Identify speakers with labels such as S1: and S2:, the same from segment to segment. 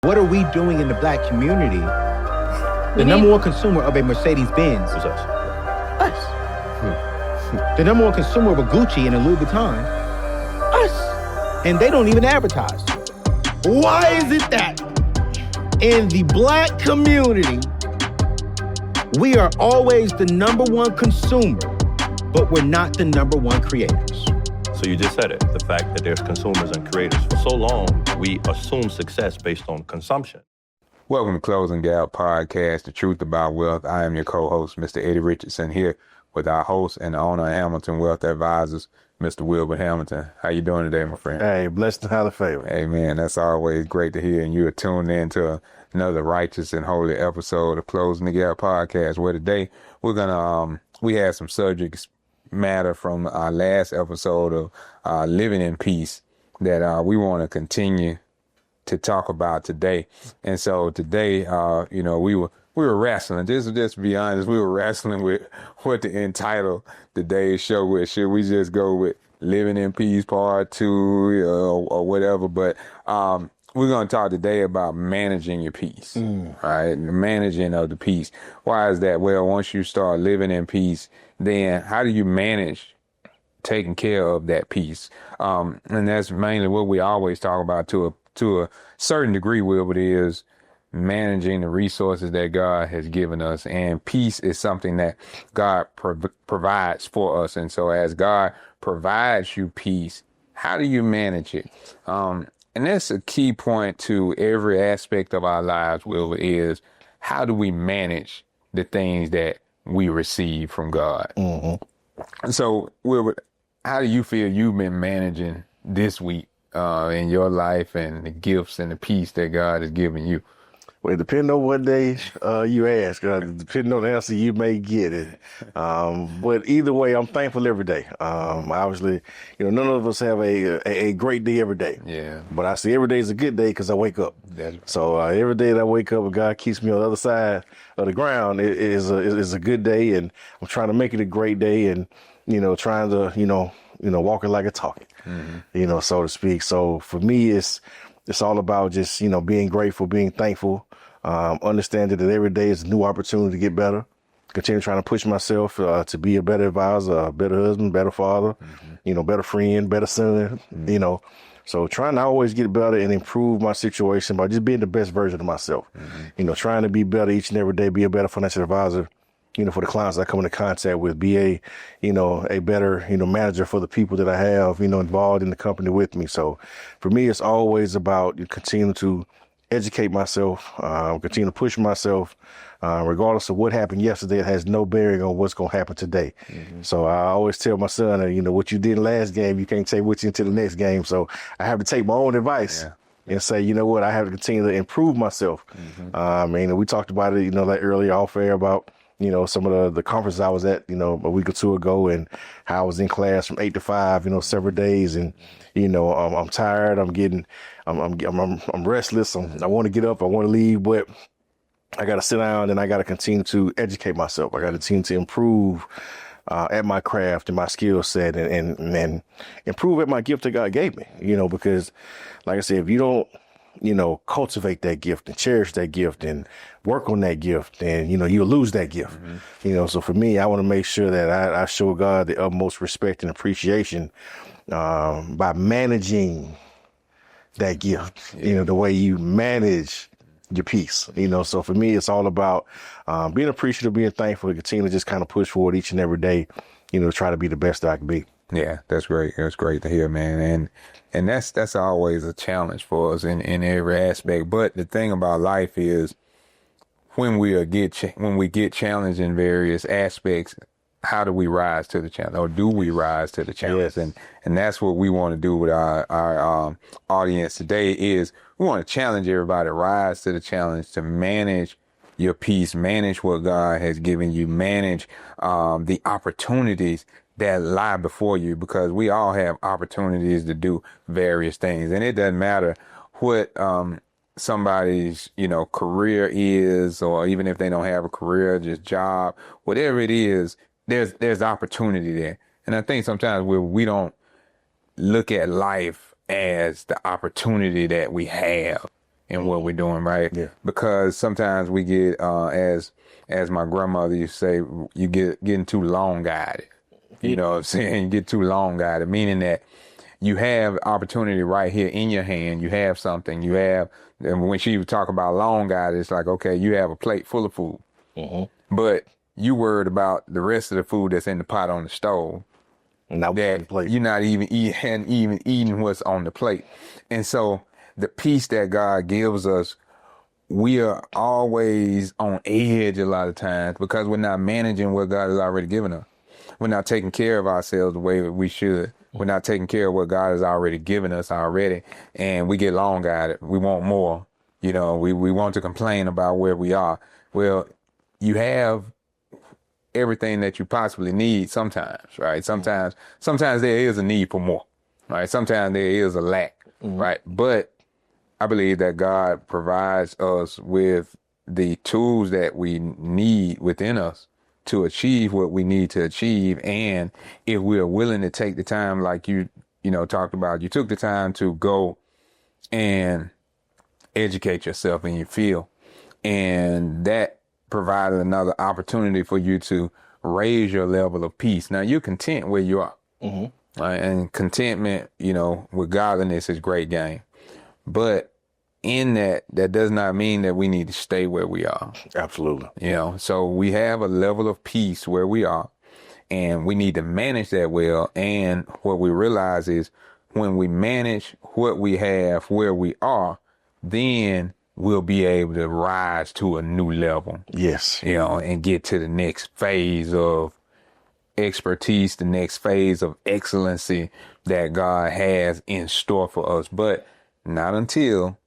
S1: What are we doing in the black community? The number one consumer of a Mercedes-Benz
S2: Who's us?
S1: us. The number one consumer of a Gucci and a Louis Vuitton, us. And they don't even advertise. Why is it that in the black community, we are always the number one consumer, but we're not the number one creators?
S2: So you just said it, the fact that there's consumers and creators. For so long, we assume success based on consumption.
S3: Welcome to Closing Gap Podcast, The Truth About Wealth. I am your co-host, Mr. Eddie Richardson, here with our host and owner of Hamilton Wealth Advisors, Mr. Wilbert Hamilton. How you doing today, my friend?
S4: Hey, blessed and highly favored.
S3: Hey, man, that's always great to hear. And you are tuned in to another righteous and holy episode of Closing the Gap Podcast, where today we're going to, we had some subjects matter from our last episode of Living in Peace that we want to continue to talk about today. And so today, we were wrestling. Just to be honest, we were wrestling with what to entitle today's show with. Should we just go with Living in Peace Part 2 or whatever? But we're going to talk today about managing your peace, right? The managing of the peace. Why is that? Well, once you start living in peace, then how do you manage taking care of that peace? And that's mainly what we always talk about to a certain degree, Wilbert, is managing the resources that God has given us. And peace is something that God provides for us. And so as God provides you peace, how do you manage it? And that's a key point to every aspect of our lives, Wilbert, is how do we manage the things that we receive from God? Mm-hmm. So, Wilbert, how do you feel you've been managing this week in your life and the gifts and the peace that God has given you?
S4: Well, depending on what day you ask, depending on the answer you may get it. But either way, I'm thankful every day. Obviously, none of us have a great day every day.
S3: Yeah.
S4: But I see every day is a good day because I wake up. So every day that I wake up and God keeps me on the other side of the ground, it is a good day, and I'm trying to make it a great day, and trying to walk it like a talking, so to speak. So for me, it's all about just being grateful, being thankful, understanding that every day is a new opportunity to get better. Continue trying to push myself to be a better advisor, a better husband, better father, better friend, better son, So trying to always get better and improve my situation by just being the best version of myself. Trying to be better each and every day, be a better financial advisor, for the clients I come into contact with, be a better, manager for the people that I have, involved in the company with me. So for me, it's always about continuing to educate myself, continue to push myself, regardless of what happened yesterday. It has no bearing on what's going to happen today. So I always tell my son, what you did in the last game, you can't take with you into the next game. So I have to take my own advice. Yeah. And say, I have to continue to improve myself. We talked about it, like earlier off air about, some of the conferences I was at, a week or two ago, and how I was in class from 8 to 5, several days. And, I'm tired. I'm restless. I want to get up. I want to leave, but I got to sit down and I got to continue to educate myself. I got to continue to improve at my craft and my skill set and improve at my gift that God gave me, because like I said, if you don't, cultivate that gift and cherish that gift and work on that gift, and, you'll lose that gift. So for me, I want to make sure that I show God the utmost respect and appreciation by managing that gift, the way you manage your peace, So for me, it's all about being appreciative, being thankful, and continue to just kind of push forward each and every day, to try to be the best that I can be.
S3: Yeah, that's great. That's great to hear, man. And that's always a challenge for us in every aspect. But the thing about life is when we get challenged in various aspects, how do we rise to the challenge, or do we rise to the challenge? Yes. And that's what we want to do with our audience today is we want to challenge everybody to rise to the challenge, to manage your peace, manage what God has given you, manage the opportunities that lie before you, because we all have opportunities to do various things. And it doesn't matter what somebody's, career is, or even if they don't have a career, just job, whatever it is, there's opportunity there. And I think sometimes we don't look at life as the opportunity that we have. in what we're doing, right?
S4: Yeah.
S3: Because sometimes we get, as my grandmother used to say, you getting too long guided. You know what I'm saying? You get too long guided, meaning that you have opportunity right here in your hand. You have something. You have, and when she would talk about long guided, it's like, okay, you have a plate full of food, but you worried about the rest of the food that's in the pot on the stove.
S4: Not
S3: That
S4: the plate.
S3: you're not even eating what's on the plate. And so the peace that God gives us, we are always on edge a lot of times because we're not managing what God has already given us. We're not taking care of ourselves the way we should. We're not taking care of what God has already given us already. And we get long guided. We want more. You know, we want to complain about where we are. Well, you have everything that you possibly need sometimes, right? Sometimes there is a need for more, right? Sometimes there is a lack, right? But I believe that God provides us with the tools that we need within us to achieve what we need to achieve. And if we are willing to take the time, like you talked about, you took the time to go and educate yourself in your field. And that provided another opportunity for you to raise your level of peace. Now you're content where you are. Right? And contentment, with godliness is great game. But in that does not mean that we need to stay where we are.
S4: Absolutely.
S3: So we have a level of peace where we are, and we need to manage that well. And what we realize is when we manage what we have where we are, then we'll be able to rise to a new level.
S4: Yes.
S3: And get to the next phase of expertise, the next phase of excellency that God has in store for us. But not until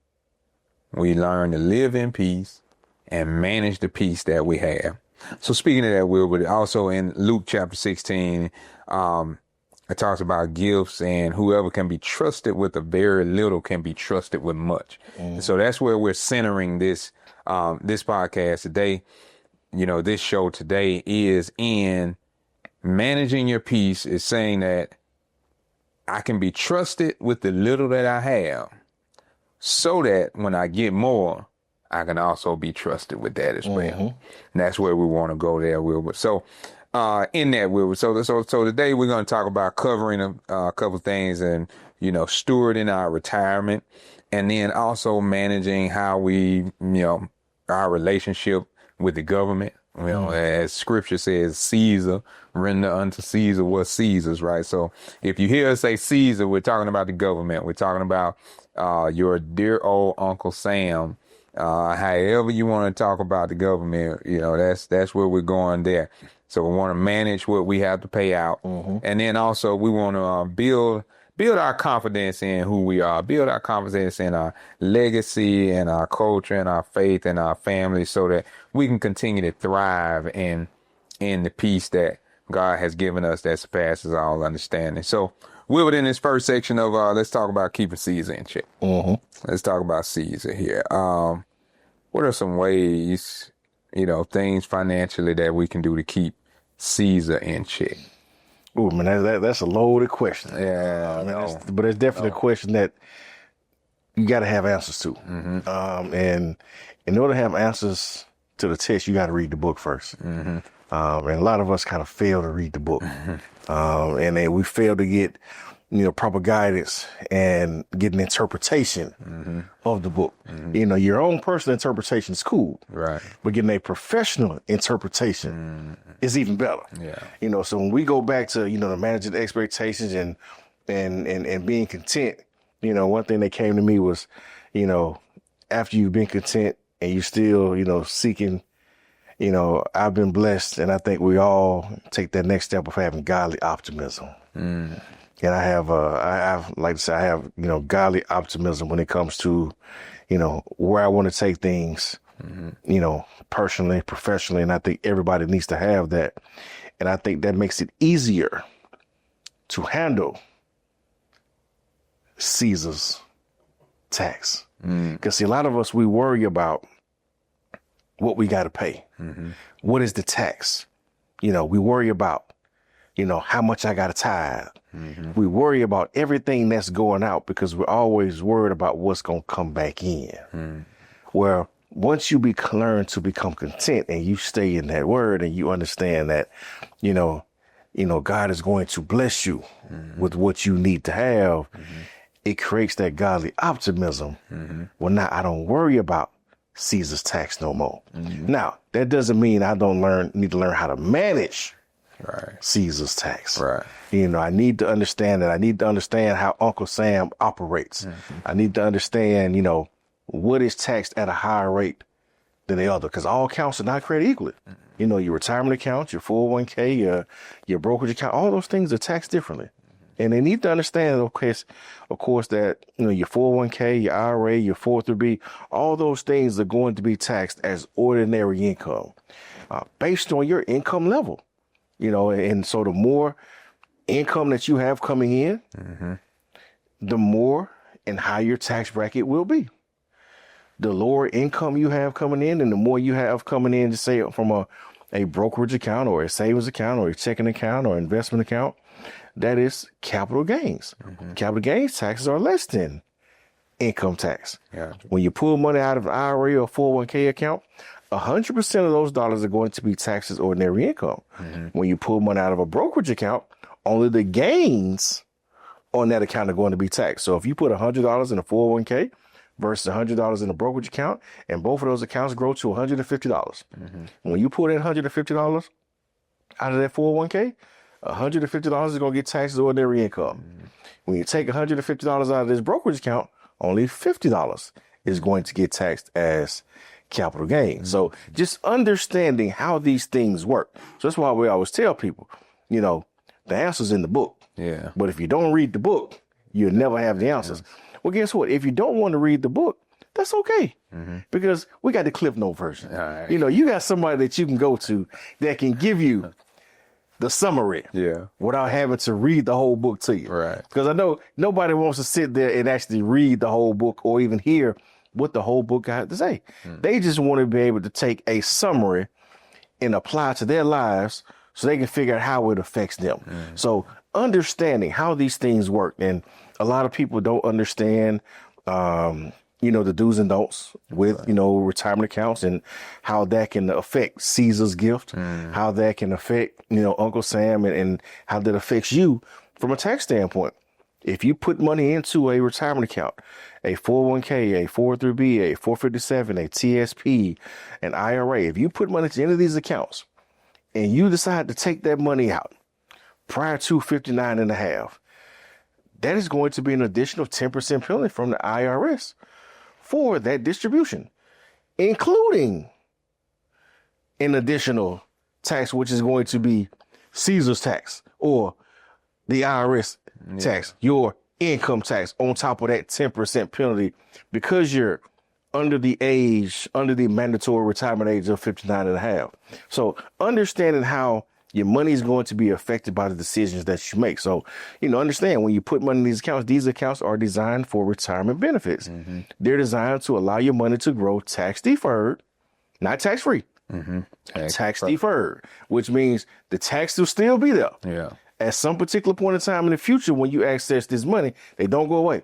S3: we learn to live in peace and manage the peace that we have. So speaking of that, Wilbur, also in Luke chapter 16, it talks about gifts, and whoever can be trusted with a very little can be trusted with much. So that's where we're centering this podcast today. This show today is in managing your peace, is saying that I can be trusted with the little that I have, so that when I get more, I can also be trusted with that as well. And that's where we want to go there, Wilbur. So in that, Wilbur, so today we're going to talk about covering a couple things and, stewarding our retirement, and then also managing how we, our relationship with the government. As scripture says, Caesar, render unto Caesar what's Caesar's, right? So if you hear us say Caesar, we're talking about the government. We're talking about your dear old Uncle Sam. However you want to talk about the government, that's where we're going there. So we want to manage what we have to pay out. And then also we want to build our confidence in who we are, build our confidence in our legacy and our culture and our faith and our family, so that we can continue to thrive in the peace that God has given us that surpasses all understanding. So we're within this first section of, let's talk about keeping Caesar in check. Let's talk about Caesar here. What are some ways, things financially that we can do to keep Caesar in check?
S4: Oh man, that's a loaded question.
S3: Yeah,
S4: but it's definitely a question that you got to have answers to. And in order to have answers to the test, you got to read the book first. And a lot of us kind of fail to read the book, and then we fail to get proper guidance and get an interpretation of the book. Your own personal interpretation is cool,
S3: right? But
S4: getting a professional interpretation is even better.
S3: Yeah.
S4: So when we go back to, the managing expectations and being content, one thing that came to me was, after you've been content and you're still, seeking, I've been blessed, and I think we all take that next step of having godly optimism. And I have, like I said, I have, godly optimism when it comes to, where I want to take things, personally, professionally. And I think everybody needs to have that. And I think that makes it easier to handle Caesar's tax. Because see, a lot of us, we worry about what we got to pay. What is the tax? We worry about, how much I got to tithe. We worry about everything that's going out because we're always worried about what's going to come back in. Well, once you learn to become content and you stay in that word and you understand that, God is going to bless you with what you need to have, it creates that godly optimism. Well, now I don't worry about Caesar's tax no more. Now, that doesn't mean I don't need to learn how to manage Caesar's tax.
S3: Right.
S4: I need to understand that. I need to understand how Uncle Sam operates. I need to understand, what is taxed at a higher rate than the other, because all accounts are not created equally. Your retirement account, your 401k, your brokerage account, all those things are taxed differently. And they need to understand, of course, that, your 401k, your IRA, your 403b, all those things are going to be taxed as ordinary income based on your income level. And so the more income that you have coming in, the more and higher your tax bracket will be. The lower income you have coming in and the more you have coming in, just say from a brokerage account or a savings account or a checking account or investment account, that is capital gains. Capital gains taxes are less than income tax.
S3: Gotcha.
S4: When you pull money out of an IRA or 401k account, 100% of those dollars are going to be taxed as ordinary income. When you pull money out of a brokerage account, only the gains on that account are going to be taxed. So if you put $100 in a 401k versus $100 in a brokerage account, and both of those accounts grow to $150, when you pull that $150 out of that 401k, $150 is going to get taxed as ordinary income. When you take $150 out of this brokerage account, only $50 is going to get taxed as capital gain. So just understanding how these things work. So that's why we always tell people, the answer's in the book.
S3: Yeah.
S4: But if you don't read the book, you'll never have the answers. Well, guess what? If you don't want to read the book, that's okay. Because we got the Cliff Note version.
S3: All right.
S4: You got somebody that you can go to that can give you the summary without having to read the whole book to you.
S3: Right.
S4: Because I know nobody wants to sit there and actually read the whole book or even hear what the whole book had to say. They just want to be able to take a summary and apply it to their lives so they can figure out how it affects them. So understanding how these things work. And a lot of people don't understand, the do's and don'ts with, retirement accounts and how that can affect Caesar's gift, how that can affect, Uncle Sam and how that affects you from a tax standpoint. If you put money into a retirement account, a 401k, a 403b, a 457, a TSP, an IRA, if you put money into any of these accounts and you decide to take that money out prior to 59 and a half, that is going to be an additional 10% penalty from the IRS for that distribution, including an additional tax, which is going to be Caesar's tax or the IRS tax, your income tax on top of that 10% penalty because you're under the mandatory retirement age of 59 and a half. So understanding how your money is going to be affected by the decisions that you make. So, understand when you put money in these accounts are designed for retirement benefits. They're designed to allow your money to grow tax deferred, not tax free, tax deferred, which means the tax will still be there.
S3: Yeah.
S4: At some particular point in time in the future, when you access this money, they don't go away.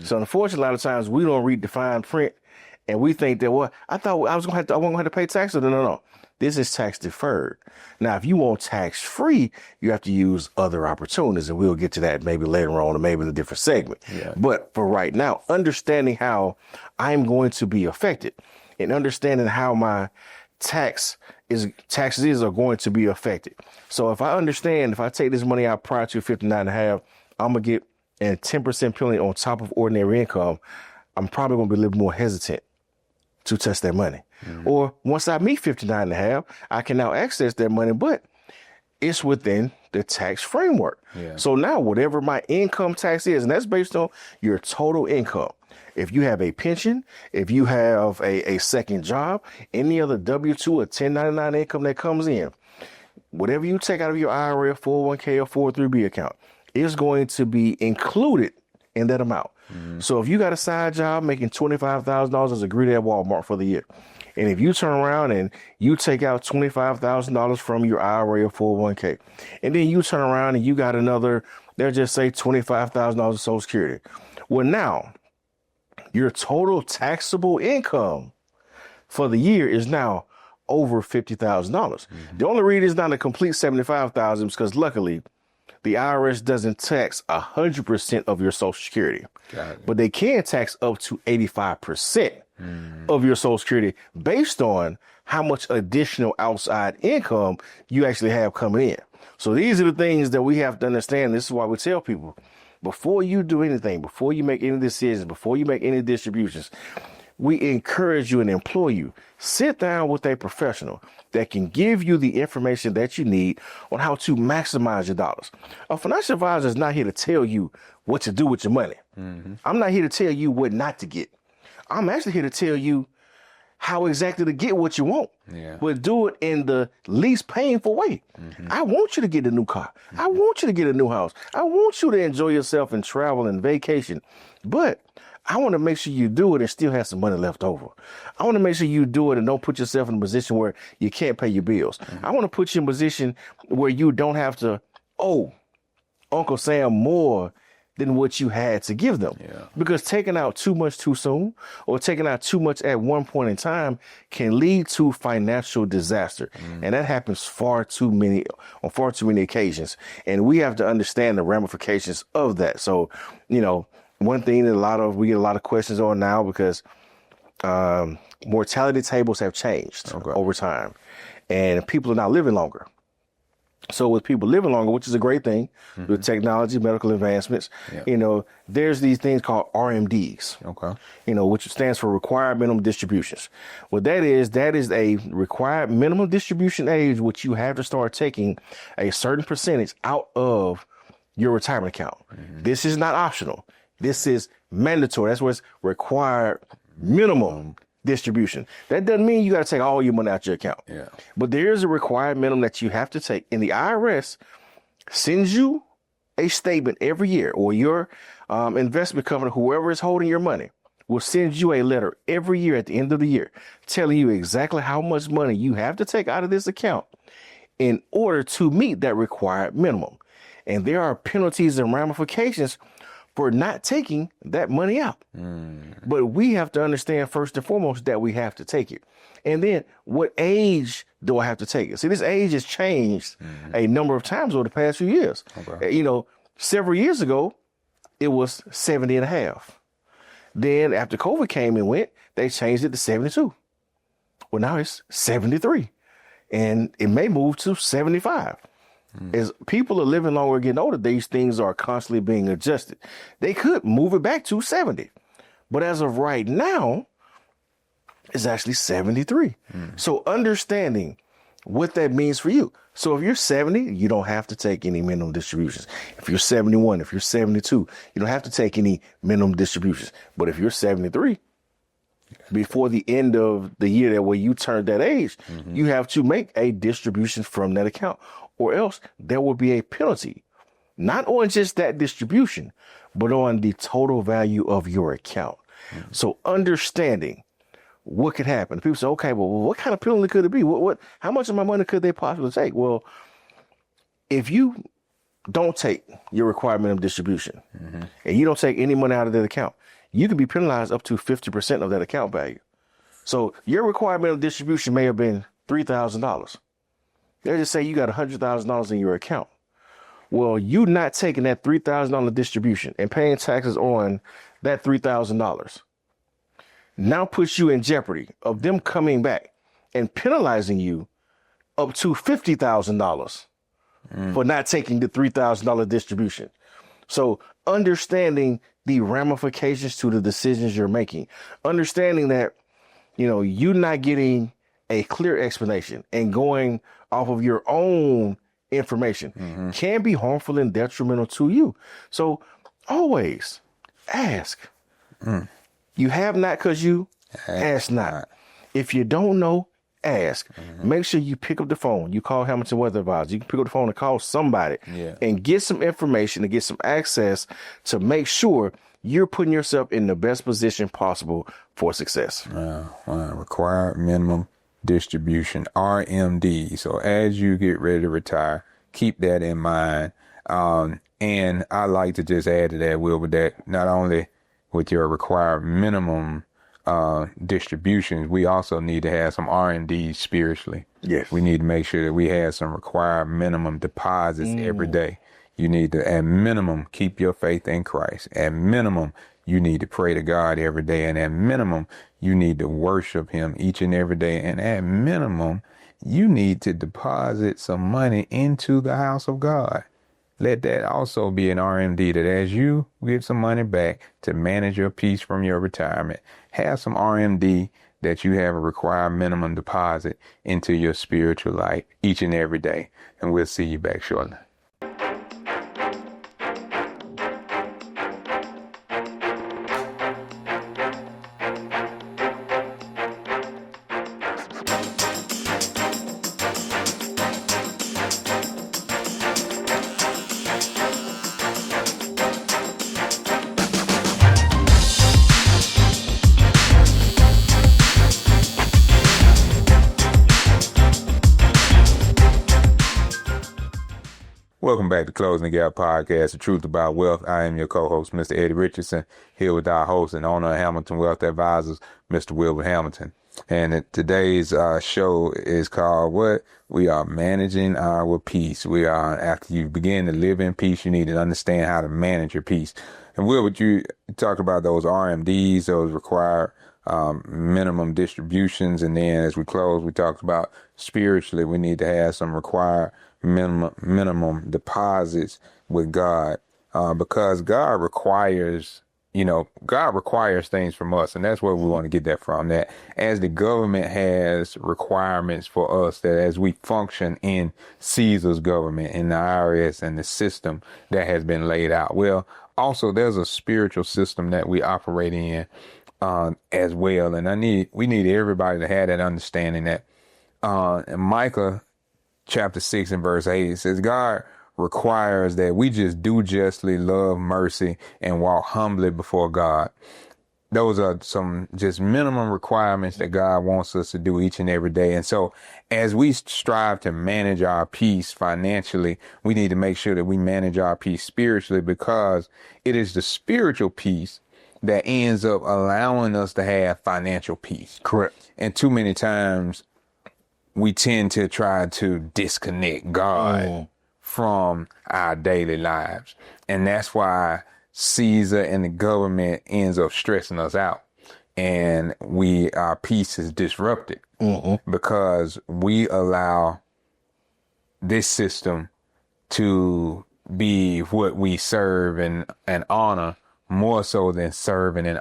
S4: So unfortunately, a lot of times we don't read the fine print and we think that, well, I thought I wasn't going to have to pay taxes. No. This is tax deferred. Now, if you want tax free, you have to use other opportunities, and we'll get to that maybe later on or maybe in a different segment. Yeah. But for right now, understanding how I'm going to be affected and understanding how my taxes are going to be affected. So if I understand, if I take this money out prior to 59 and a half, I'm going to get a 10% penalty on top of ordinary income. I'm probably going to be a little more hesitant to touch that money. Or once I meet 59 and a half, I can now access that money, but it's within the tax framework. Yeah. So now whatever my income tax is, and that's based on your total income. If you have a pension, if you have a second job, any other W-2 or 1099 income that comes in, whatever you take out of your IRA, 401k, or 403b account is going to be included in that amount. So if you got a side job making $25,000 as a greeter at Walmart for the year, and if you turn around and you take out $25,000 from your IRA or 401k, and then you turn around and you got another, they'll just say $25,000 of Social Security. Well, now your total taxable income for the year is now over $50,000. The only reason it's not a complete $75,000 is because luckily the IRS doesn't tax 100% of your Social Security, but they can tax up to 85% of your Social Security based on how much additional outside income you actually have coming in. So these are the things that we have to understand. This is why we tell people, before you do anything, before you make any decisions, before you make any distributions, we encourage you and implore you, sit down with a professional that can give you the information that you need on how to maximize your dollars. A financial advisor is not here to tell you what to do with your money. I'm not here to tell you what not to get. I'm actually here to tell you how exactly to get what you want, but do it in the least painful way. I want you to get a new car. I want you to get a new house. I want you to enjoy yourself and travel and vacation, but I want to make sure you do it and still have some money left over. I want to make sure you do it and don't put yourself in a position where you can't pay your bills. I want to put you in a position where you don't have to owe Uncle Sam more than what you had to give them. Because taking out too much too soon or taking out too much at one point in time can lead to financial disaster. And that happens on far too many occasions. And we have to understand the ramifications of that. So, you know, one thing that we get a lot of questions on now because mortality tables have changed over time and people are now living longer. So with people living longer, which is a great thing with technology, medical advancements, you know, there's these things called RMDs, you know, which stands for required minimum distributions. What that is a required minimum distribution age, which you have to start taking a certain percentage out of your retirement account. This is not optional. This is mandatory. That's what's required minimum distribution. That doesn't mean you got to take all your money out your account. But there is a required minimum that you have to take. And the IRS sends you a statement every year, or your investment company, whoever is holding your money, will send you a letter every year at the end of the year telling you exactly how much money you have to take out of this account in order to meet that required minimum. And there are penalties and ramifications for not taking that money out. But we have to understand first and foremost that we have to take it. And then what age do I have to take it? See, this age has changed a number of times over the past few years. You know, several years ago, it was 70 and a half. Then after COVID came and went, they changed it to 72. Well, now it's 73 and it may move to 75. As people are living longer and getting older, these things are constantly being adjusted. They could move it back to 70. But as of right now, it's actually 73. So understanding what that means for you. So if you're 70, you don't have to take any minimum distributions. If you're 71, if you're 72, you don't have to take any minimum distributions. But if you're 73, before the end of the year that where you turned that age, you have to make a distribution from that account. Or else there will be a penalty, not on just that distribution, but on the total value of your account. So understanding what could happen. People say, okay, well, what kind of penalty could it be? How much of my money could they possibly take? Well, if you don't take your required minimum distribution and you don't take any money out of that account, you can be penalized up to 50% of that account value. So your required minimum distribution may have been $3,000. They just say you got $100,000 in your account. Well, you not taking that $3,000 distribution and paying taxes on that $3,000 now puts you in jeopardy of them coming back and penalizing you up to $50,000 for not taking the $3,000 distribution. So understanding the ramifications to the decisions you're making, understanding that, you know, you're not getting a clear explanation and going off of your own information can be harmful and detrimental to you. So always ask. You have not because you ask not. If you don't know, ask. Make sure you pick up the phone. You call Hamilton Weather Advisor. You can pick up the phone and call somebody and get some information and get some access to make sure you're putting yourself in the best position possible for success.
S3: Required minimum distribution, RMD. So as you get ready to retire, keep that in mind. And I like to just add to that, Wilbur, that not only with your required minimum distributions, we also need to have some R&D spiritually.
S4: Yes.
S3: We need to make sure that we have some required minimum deposits every day. You need to, at minimum, keep your faith in Christ. At minimum, you need to pray to God every day. And at minimum, you need to worship him each and every day. And at minimum, you need to deposit some money into the house of God. Let that also be an RMD, that as you get some money back to manage your peace from your retirement, have some RMD that you have a required minimum deposit into your spiritual life each and every day. And we'll see you back shortly. Welcome back to Closing the Gap Podcast, The Truth About Wealth. I am your co-host, Mr. Eddie Richardson, here with our host and owner of Hamilton Wealth Advisors, Mr. Wilbur Hamilton. And today's show is called What? We are managing our peace. We are, after you begin to live in peace, you need to understand how to manage your peace. And Wilbur, you talk about those RMDs, those required minimum distributions. And then as we close, we talked about spiritually, we need to have some required minimum deposits with God, because God requires things from us. And that's where we want to get that from, that as the government has requirements for us, that as we function in Caesar's government, in the IRS and the system that has been laid out, well, also there's a spiritual system that we operate in as well. And we need everybody to have that understanding that in Micah chapter 6 and verse 8, it says, God requires that we just do justly, love mercy, and walk humbly before God. Those are some just minimum requirements that God wants us to do each and every day. And so as we strive to manage our peace financially, we need to make sure that we manage our peace spiritually, because it is the spiritual peace that ends up allowing us to have financial peace.
S4: Correct.
S3: And too many times we tend to try to disconnect God from our daily lives. And that's why Caesar and the government ends up stressing us out. And our peace is disrupted because we allow this system to be what we serve and honor more so than serving and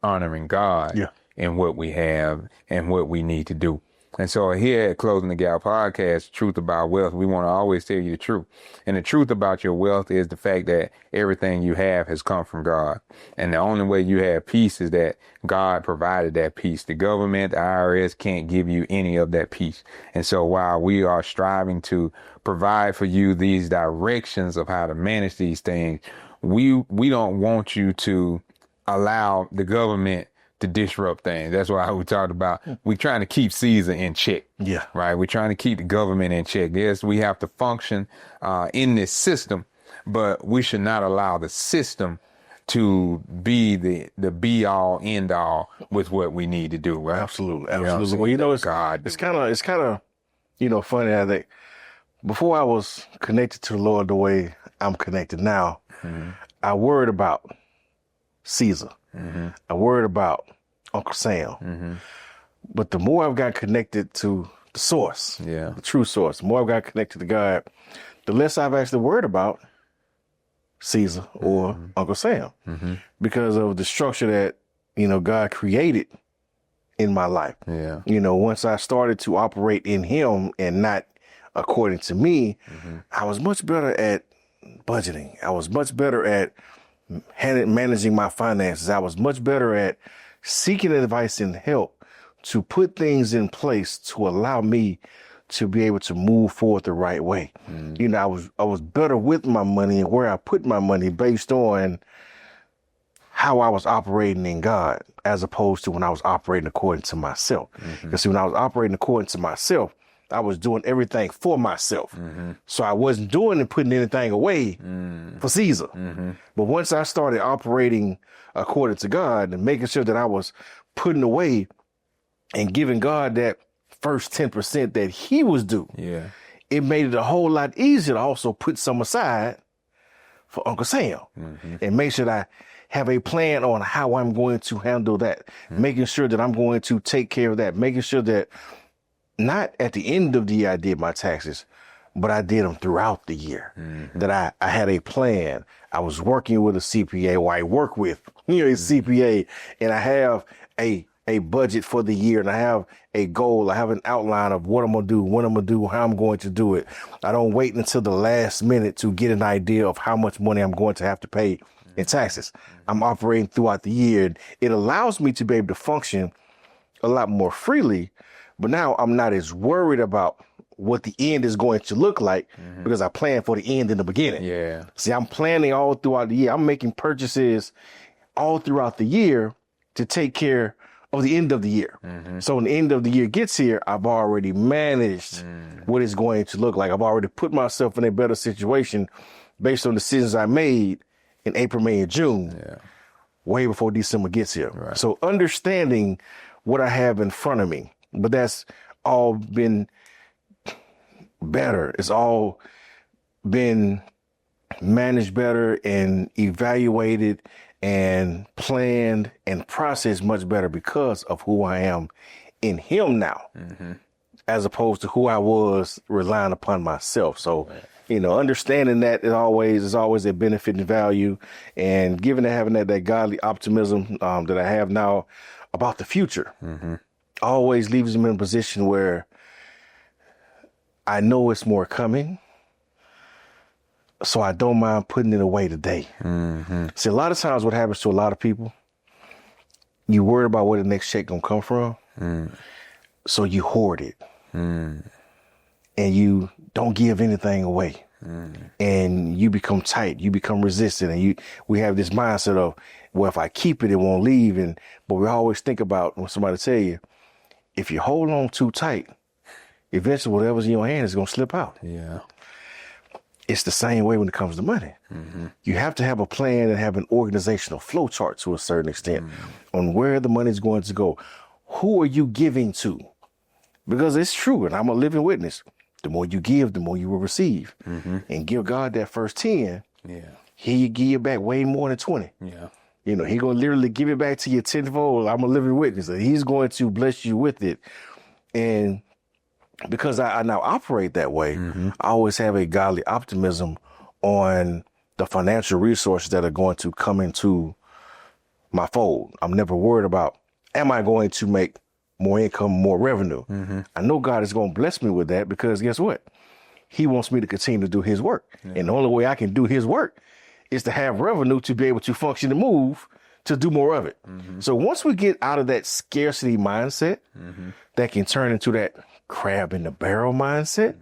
S3: honoring God in what we have and what we need to do. And so here at Closing the Gap Podcast, Truth About Wealth, we want to always tell you the truth. And the truth about your wealth is the fact that everything you have has come from God. And the only way you have peace is that God provided that peace. The government, the IRS can't give you any of that peace. And so while we are striving to provide for you these directions of how to manage these things, we don't want you to allow the government to disrupt things. That's why we talked about, we're trying to keep Caesar in check. Yeah. Right. We're trying to keep the government in check. Yes, we have to function in this system, but we should not allow the system to be the be all end all with what we need to do. Right.
S4: Absolutely. Absolutely. Well, it's kind of, funny. I think before I was connected to the Lord the way I'm connected now, I worried about Caesar. I worried about Uncle Sam. But the more I've got connected to the source, the true source, the more I've got connected to God, the less I've actually worried about Caesar or Uncle Sam, because of the structure that, God created in my life. Yeah. Once I started to operate in him and not according to me, I was much better at budgeting. I was much better at managing my finances. I was much better at seeking advice and help to put things in place to allow me to be able to move forward the right way. You know, I was better with my money and where I put my money based on how I was operating in God, as opposed to when I was operating according to myself. Because see, when I was operating according to myself, I was doing everything for myself. So I wasn't doing and putting anything away for Caesar. But once I started operating according to God and making sure that I was putting away and giving God that first 10% that he was due, it made it a whole lot easier to also put some aside for Uncle Sam and make sure that I have a plan on how I'm going to handle that, making sure that I'm going to take care of that, making sure that not at the end of the year I did my taxes, but I did them throughout the year, that I had a plan. I was working with a CPA, or I work with, a CPA, and I have a budget for the year, and I have a goal. I have an outline of what I'm going to do, when I'm going to do, how I'm going to do it. I don't wait until the last minute to get an idea of how much money I'm going to have to pay in taxes. I'm operating throughout the year. It allows me to be able to function a lot more freely, but now I'm not as worried about what the end is going to look like because I planned for the end in the beginning. See, I'm planning all throughout the year. I'm making purchases all throughout the year to take care of the end of the year. So when the end of the year gets here, I've already managed what it's going to look like. I've already put myself in a better situation based on decisions I made in April, May, and June, way before December gets here. So understanding what I have in front of me, but that's all been better. It's all been managed better and evaluated and planned and processed much better because of who I am in him now, as opposed to who I was relying upon myself. So, understanding that is always a benefit and value, and having that godly optimism that I have now about the future always leaves me in a position where I know it's more coming, so I don't mind putting it away today. See, a lot of times what happens to a lot of people, you worry about where the next check gonna come from, so you hoard it, and you don't give anything away, and you become tight, you become resistant, and we have this mindset of, well, if I keep it, it won't leave. But we always think about when somebody tell you, if you hold on too tight, eventually whatever's in your hand is gonna slip out. It's the same way when it comes to money. You have to have a plan and have an organizational flow chart to a certain extent on where the money is going to go. Who are you giving to? Because it's true, and I'm a living witness. The more you give, the more you will receive. And give God that first 10, He'll give you back way more than 20. He gonna literally give it back to you tenfold. I'm a living witness. He's going to bless you with it. And because I now operate that way, I always have a godly optimism on the financial resources that are going to come into my fold. I'm never worried about, am I going to make more income, more revenue? I know God is going to bless me with that, because guess what? He wants me to continue to do his work. And the only way I can do his work is to have revenue to be able to function and move to do more of it. So once we get out of that scarcity mindset, that can turn into that crab in the barrel mindset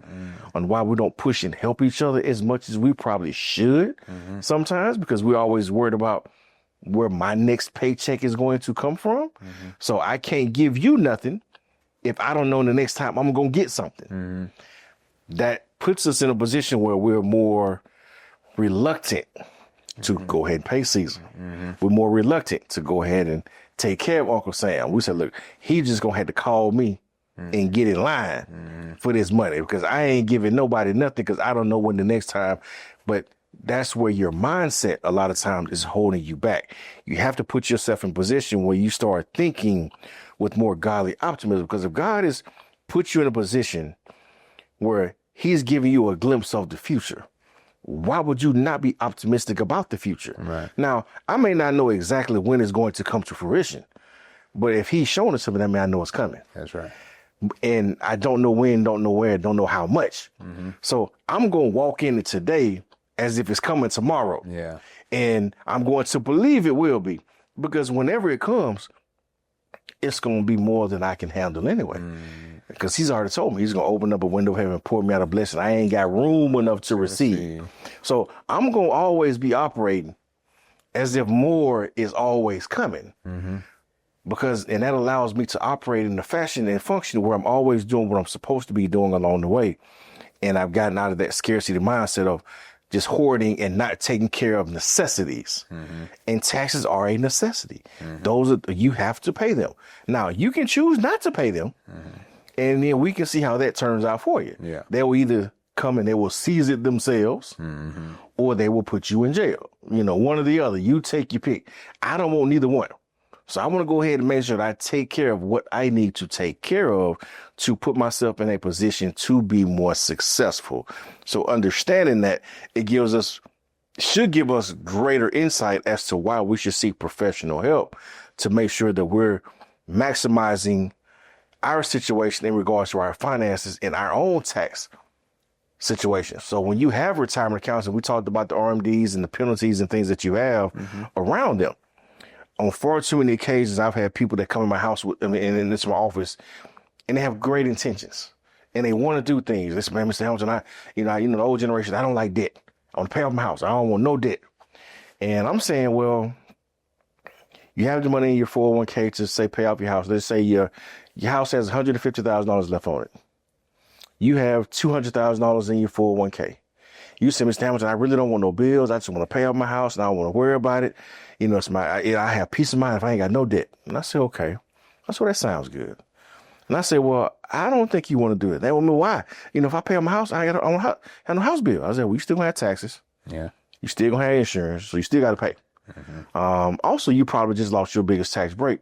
S4: on why we don't push and help each other as much as we probably should sometimes, because we're always worried about where my next paycheck is going to come from. So I can't give you nothing if I don't know the next time I'm going to get something. That puts us in a position where we're more reluctant to go ahead and pay Caesar. We're more reluctant to go ahead and take care of Uncle Sam. We said, look, he's just going to have to call me and get in line for this money, because I ain't giving nobody nothing, because I don't know when the next time. But that's where your mindset a lot of times is holding you back. You have to put yourself in position where you start thinking with more godly optimism, because if God has put you in a position where he's giving you a glimpse of the future, why would you not be optimistic about the future? Now, I may not know exactly when it's going to come to fruition, but if he's showing it to me, that means I know it's coming.
S3: That's right.
S4: And I don't know when, don't know where, don't know how much. So I'm going to walk in it today as if it's coming tomorrow. And I'm going to believe it will be, because whenever it comes, it's going to be more than I can handle anyway. Because he's already told me he's going to open up a window of heaven and pour me out a blessing. I ain't got room enough to receive. So I'm going to always be operating as if more is always coming. And that allows me to operate in a fashion and function where I'm always doing what I'm supposed to be doing along the way. And I've gotten out of that scarcity mindset of just hoarding and not taking care of necessities. And taxes are a necessity. You have to pay them. Now, you can choose not to pay them. And then we can see how that turns out for you.
S3: Yeah.
S4: They will either come and they will seize it themselves, or they will put you in jail. One or the other. You take your pick. I don't want neither one. So I want to go ahead and make sure that I take care of what I need to take care of to put myself in a position to be more successful. So understanding that, it should give us greater insight as to why we should seek professional help to make sure that we're maximizing our situation in regards to our finances and our own tax situation. So when you have retirement accounts, and we talked about the RMDs and the penalties and things that you have around them, on far too many occasions, I've had people that come in my house and it's my office, and they have great intentions and they want to do things. This man, Mr. Hamilton, the old generation, I don't like debt. I want to pay off my house. I don't want no debt. And I'm saying, well, you have the money in your 401k to say pay off your house. Let's say your house has $150,000 left on it. You have $200,000 in your 401k. You say, Mr. Hamilton, I really don't want no bills. I just want to pay off my house and I don't want to worry about it. I have peace of mind if I ain't got no debt. And I say, okay. I said, that sounds good. And I said, well, I don't think you want to do it. They want me, why? If I pay off my house, I don't have no house bill. I said, well, you still gonna have taxes.
S3: Yeah. You
S4: still gonna have insurance, so you still got to pay. Also, you probably just lost your biggest tax break,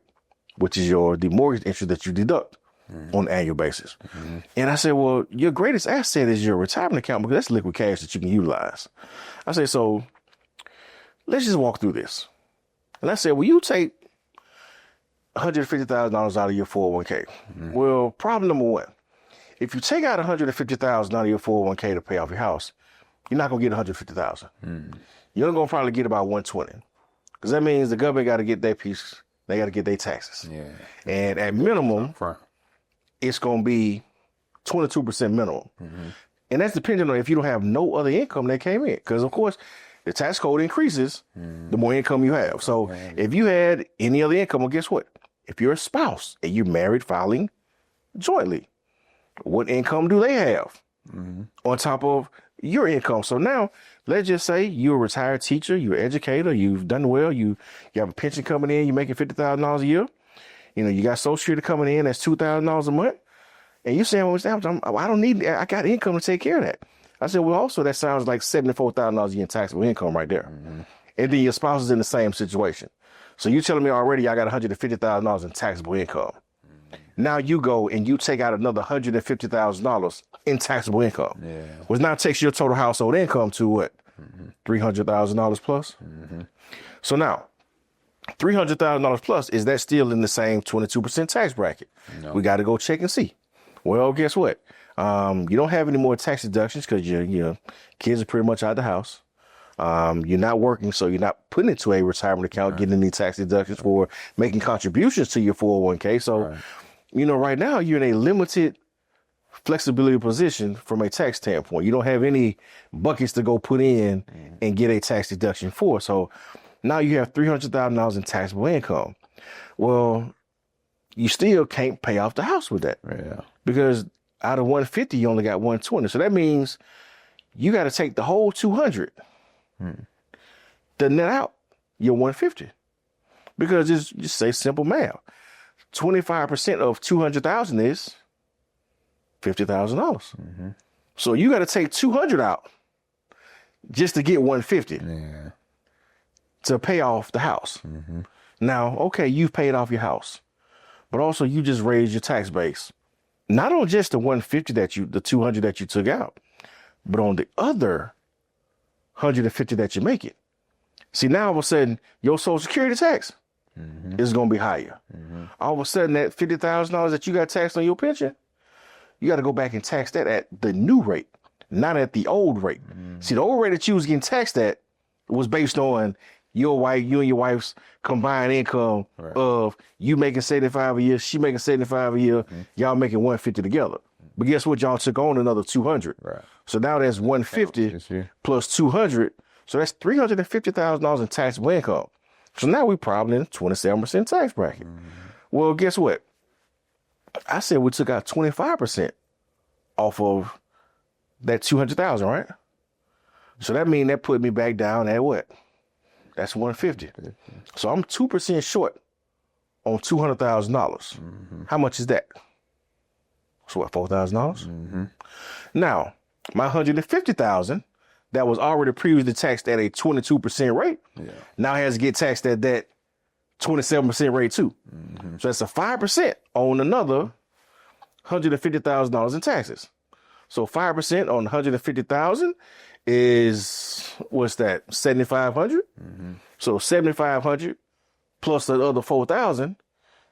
S4: which is the mortgage interest that you deduct on an annual basis. And I said, well, your greatest asset is your retirement account because that's liquid cash that you can utilize. I said, so let's just walk through this. And I said, well, you take $150,000 out of your 401k. Well, problem number one, if you take out $150,000 out of your 401k to pay off your house, you're not going to get $150,000. You're going to probably get about $120,000 because that means the government got to get their piece. They got to get their taxes. Yeah. And at minimum, it's going to be 22% minimum. And that's depending on if you don't have no other income that came in. Because, of course, the tax code increases the more income you have. So if you had any other income, well, guess what? If you're a spouse and you're married filing jointly, what income do they have on top of your income? So now let's just say you're a retired teacher, you're an educator, you've done well, you have a pension coming in, you're making $50,000 a year. You got Social Security coming in, that's $2,000 a month. And you're saying, well, I got income to take care of that. I said, well, also that sounds like $74,000 a year in taxable income right there. And then your spouse is in the same situation. So you're telling me already I got $150,000 in taxable income. Now you go and you take out another $150,000 in taxable income, which now takes your total household income to what? $300,000 plus? So now, $300,000 plus, is that still in the same 22% tax bracket? No. We got to go check and see. Well, guess what? You don't have any more tax deductions because your kids are pretty much out of the house. You're not working, so you're not putting it to a retirement account, getting any tax deductions for making contributions to your 401k. So, right now you're in a limited flexibility position from a tax standpoint. You don't have any buckets to go put in and get a tax deduction for. So now you have $300,000 in taxable income. Well, you still can't pay off the house with that. Yeah. Because out of 150, you only got 120. So that means you got to take the whole 200 to net out your 150. Because just say simple math. 25% of 200,000 is $50,000. So you got to take 200 out just to get 150 to pay off the house. Now, okay, you've paid off your house, but also you just raised your tax base. Not on just the 150 the 200 that you took out, but on the other 150 that you're making. See, now all of a sudden your Social Security tax is going to be higher. All of a sudden that $50,000 that you got taxed on your pension, you got to go back and tax that at the new rate, not at the old rate. See, the old rate that you was getting taxed at was based on you and your wife's combined income of you making 75 a year, she making 75 a year, y'all making 150 together. But guess what? Y'all took on another 200.
S3: Right.
S4: So now that's 150 plus 200. So that's $350,000 in taxable income. So now we probably in 27% tax bracket. Well, guess what? I said we took out 25% off of that 200,000, right? So that means that put me back down at what? That's 150. So I'm 2% short on $200,000. How much is that? So what, $4,000? Now, my $150,000 that was already previously taxed at a 22% rate now has to get taxed at that 27% rate too. So that's a 5% on another $150,000 in taxes. So 5% on 150,000 is, what's that, 7,500? So 7,500 plus the other 4,000,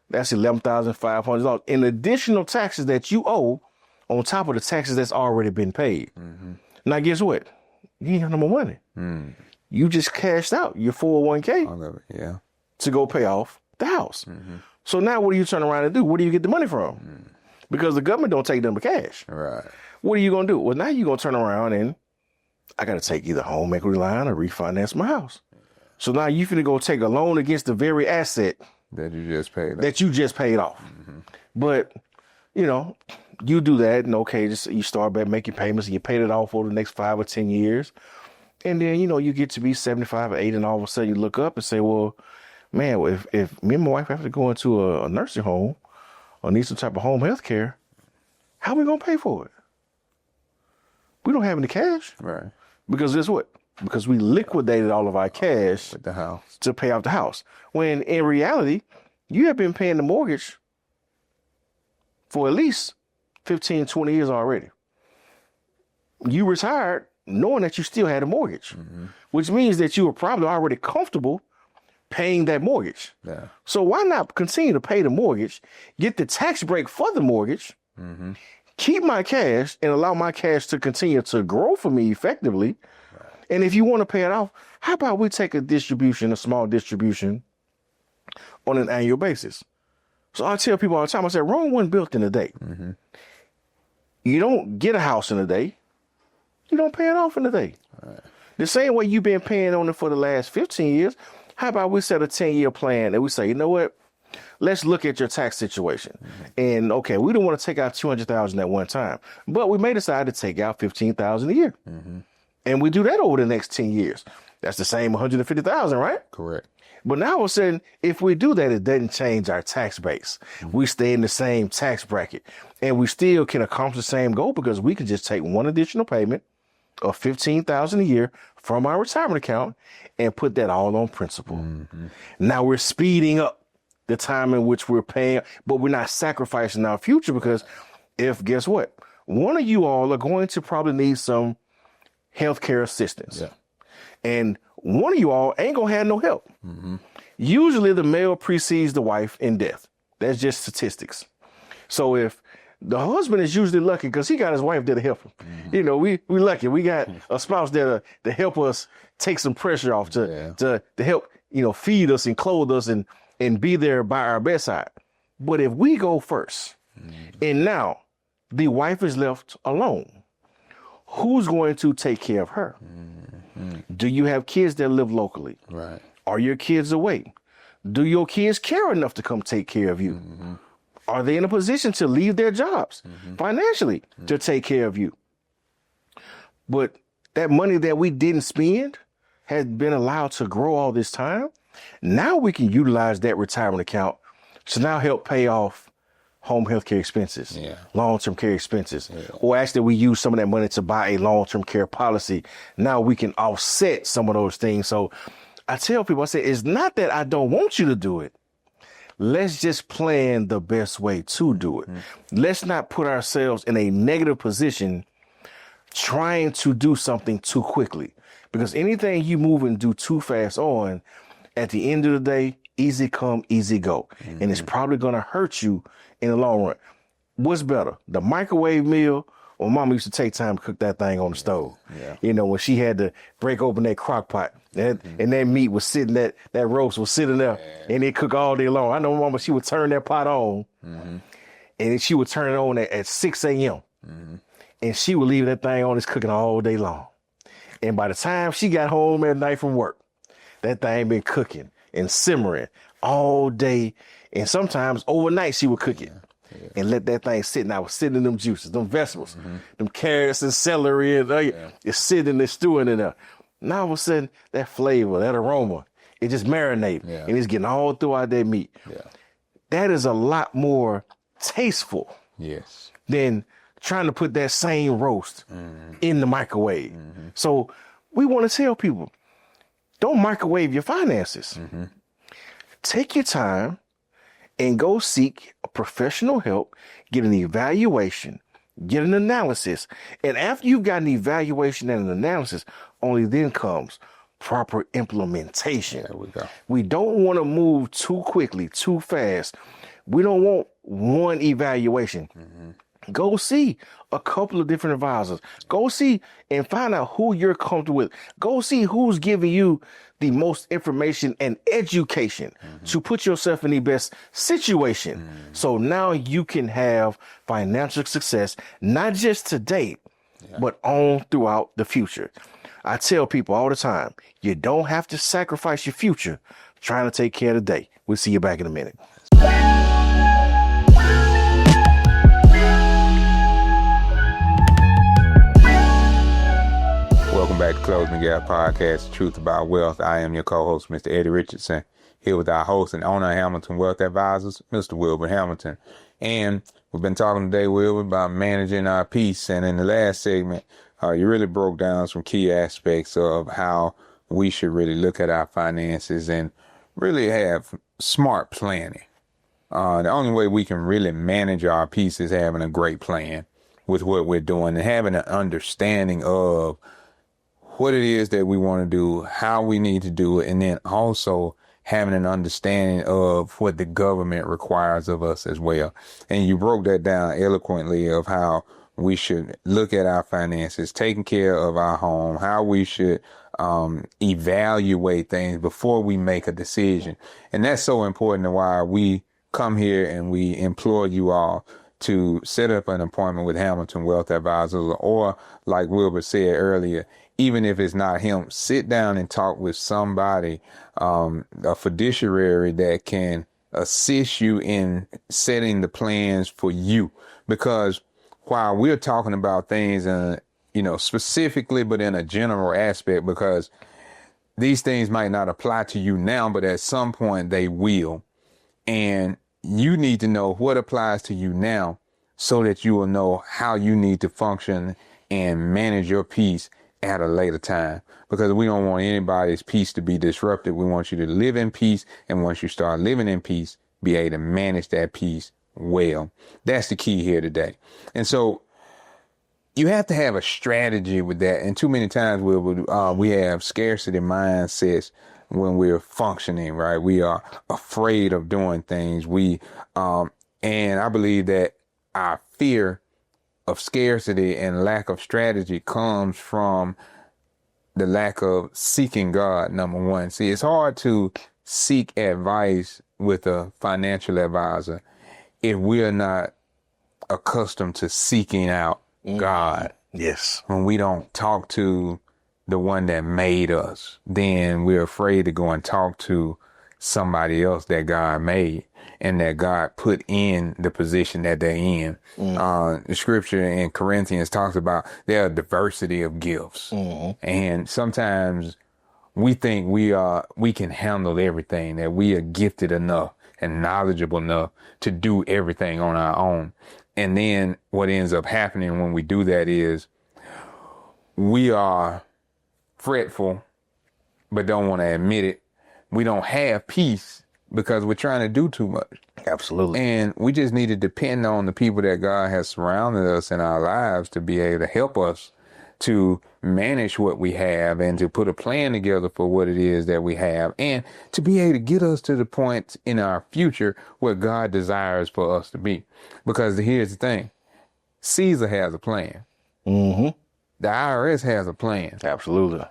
S4: that's $11,500 in additional taxes that you owe on top of the taxes that's already been paid. Now, guess what? You ain't got no more money. You just cashed out your 401k to go pay off the house. So now what do you turn around and do? Where do you get the money from? Because the government don't take them to cash.
S3: Right.
S4: What are you going to do? Well, now you're going to turn around and I got to take either home equity line or refinance my house. So now you finna go take a loan against the very asset
S3: that you just paid off. But, you know, you do that and okay, just you start back making payments and you pay it off over the next 5 or 10 years. And then, you know, you get to be 75 or 80 and all of a sudden you look up and say, well, man, if me and my wife have to go into a nursing home or need some type of home health care, how are we going to pay for it? We don't have any cash. Right.
S4: Because guess what? Because we liquidated all of our cash
S3: with the house
S4: to pay off the house. When in reality, you have been paying the mortgage for at least 15, 20 years already. You retired knowing that you still had a mortgage, which means that you were probably already comfortable paying that mortgage.
S3: Yeah.
S4: So why not continue to pay the mortgage, get the tax break for the mortgage, keep my cash and allow my cash to continue to grow for me effectively. And if you want to pay it off, how about we take a small distribution on an annual basis? So I tell people all the time, I say, Rome wasn't built in a day. You don't get a house in a day. You don't pay it off in a day. The same way you've been paying on it for the last 15 years, how about we set a 10-year plan and we say, you know what? Let's look at your tax situation. And okay, we don't want to take out $200,000 at one time, but we may decide to take out $15,000 a year. And we do that over the next 10 years. That's the same $150,000, right?
S3: Correct.
S4: But now all of a sudden, if we do that, it doesn't change our tax base. We stay in the same tax bracket and we still can accomplish the same goal because we can just take one additional payment of $15,000 a year from our retirement account and put that all on principal. Now we're speeding up the time in which we're paying, but we're not sacrificing our future because guess what? One of you all are going to probably need some healthcare assistance. And one of you all ain't gonna have no help. Usually the male precedes the wife in death. That's just statistics. So if the husband is usually lucky because he got his wife there to help him. You know, we lucky. We got a spouse there to help us take some pressure off, to help, you know, feed us and clothe us and be there by our bedside. But if we go first and now the wife is left alone, who's going to take care of her? Do you have kids that live locally?
S3: Right.
S4: Are your kids away? Do your kids care enough to come take care of you? Are they in a position to leave their jobs financially to take care of you? But that money that we didn't spend had been allowed to grow all this time. Now we can utilize that retirement account to now help pay off home health care expenses, long-term care expenses, or actually we use some of that money to buy a long-term care policy. Now we can offset some of those things. So I tell people, I say, it's not that I don't want you to do it. Let's just plan the best way to do it. Let's not put ourselves in a negative position trying to do something too quickly, because anything you move and do too fast on, at the end of the day, easy come, easy go. And it's probably going to hurt you in the long run. What's better, the microwave meal Well, Mama used to take time to cook that thing on the stove.
S3: Yeah.
S4: You know, when she had to break open that crock pot, and that meat was sitting, that roast was sitting there, and it cook all day long. I know Mama, she would turn that pot on, and then she would turn it on at 6 a.m. And she would leave that thing on, it's cooking all day long. And by the time she got home at night from work, that thing been cooking and simmering all day. And sometimes overnight she would cook it and let that thing sit. And I was sitting in them juices, them vegetables, them carrots and celery, and it's sitting there stewing in there. Now all of a sudden, that flavor, that aroma, it just marinating and it's getting all throughout that meat.
S3: Yeah.
S4: That is a lot more tasteful
S3: Yes.
S4: than trying to put that same roast in the microwave. So we want to tell people, don't microwave your finances. Take your time and go seek a professional help, get an evaluation, get an analysis. And after you've got an evaluation and an analysis, only then comes proper implementation.
S3: There we go.
S4: We don't want to move too quickly, too fast. We don't want one evaluation. Go see a couple of different advisors. Go see and find out who you're comfortable with. Go see who's giving you the most information and education to put yourself in the best situation. So now you can have financial success, not just today, but on throughout the future. I tell people all the time, you don't have to sacrifice your future trying to take care of the day. We'll see you back in a minute.
S3: Welcome back to Closing the Gap Podcast, The Truth About Wealth. I am your co-host, Mr. Eddie Richardson, here with our host and owner of Hamilton Wealth Advisors, Mr. Wilbur Hamilton. And we've been talking today, Wilbur, about managing our peace. And in the last segment, you really broke down some key aspects of how we should really look at our finances and really have smart planning. The only way we can really manage our peace is having a great plan with what we're doing and having an understanding of what it is that we want to do, how we need to do it, and then also having an understanding of what the government requires of us as well. And you broke that down eloquently of how we should look at our finances, taking care of our home, how we should evaluate things before we make a decision. And that's so important, and why we come here and we implore you all to set up an appointment with Hamilton Wealth Advisors, or like Wilbur said earlier, even if it's not him, sit down and talk with somebody, a fiduciary that can assist you in setting the plans for you. Because while we're talking about things, specifically, but in a general aspect, because these things might not apply to you now, but at some point they will. And you need to know what applies to you now so that you will know how you need to function and manage your peace at a later time, because we don't want anybody's peace to be disrupted. We want you to live in peace. And once you start living in peace, be able to manage that peace well. That's the key here today. And so you have to have a strategy with that. And too many times we have scarcity mindsets when we're functioning, right? We are afraid of doing things. And I believe that our fear of scarcity and lack of strategy comes from the lack of seeking God, number one. See, it's hard to seek advice with a financial advisor if we're not accustomed to seeking out God.
S4: Yes.
S3: When we don't talk to the one that made us, then we're afraid to go and talk to somebody else that God made and that God put in the position that they're in. The scripture in Corinthians talks about there are diversity of gifts. And sometimes we think we can handle everything, that we are gifted enough and knowledgeable enough to do everything on our own. And then what ends up happening when we do that is we are fretful, but don't want to admit it. We don't have peace because we're trying to do too much.
S4: Absolutely.
S3: And we just need to depend on the people that God has surrounded us in our lives to be able to help us to manage what we have and to put a plan together for what it is that we have, and to be able to get us to the point in our future where God desires for us to be. Because here's the thing, Caesar has a plan.
S4: Mm-hmm.
S3: The IRS has a plan.
S4: Absolutely.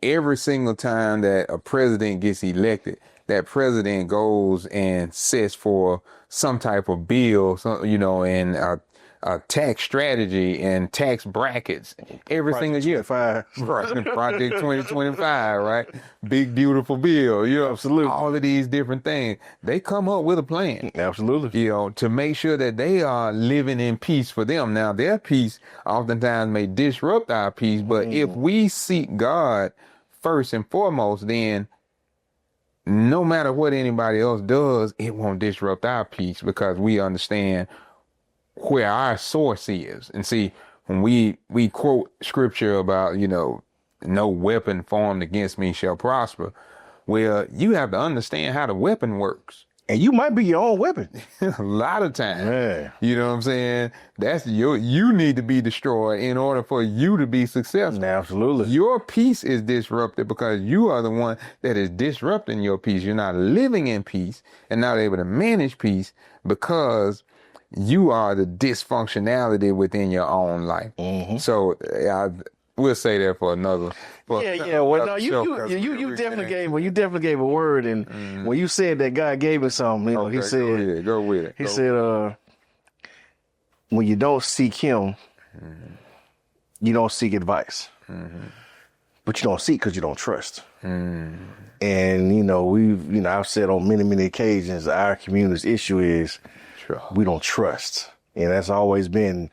S3: Every single time that a president gets elected, that president goes and sets for some type of bill, and a tax strategy and tax brackets every single year. Right, Project 2025, right? Big beautiful bill,
S4: Absolutely.
S3: all of these different things. They come up with a plan.
S4: Absolutely.
S3: To make sure that they are living in peace for them. Now, their peace oftentimes may disrupt our peace, but if we seek God first and foremost, then no matter what anybody else does, it won't disrupt our peace because we understand where our source is. And see, when we quote scripture about, no weapon formed against me shall prosper, well, you have to understand how the weapon works.
S4: And you might be your own weapon.
S3: A lot of times.
S4: Yeah.
S3: You know what I'm saying? You need to be destroyed in order for you to be successful.
S4: Absolutely.
S3: Your peace is disrupted because you are the one that is disrupting your peace. You're not living in peace and not able to manage peace because you are the dysfunctionality within your own life.
S4: Mm-hmm.
S3: So we'll say that for another.
S4: Yeah. Well, no, you definitely gave a word, and when you said that God gave us something,
S3: Okay,
S4: he said,
S3: go with it.
S4: He said, when you don't seek Him, you don't seek advice, but you don't seek because you don't trust. And I've said on many occasions, our community's issue is we don't trust, and that's always been,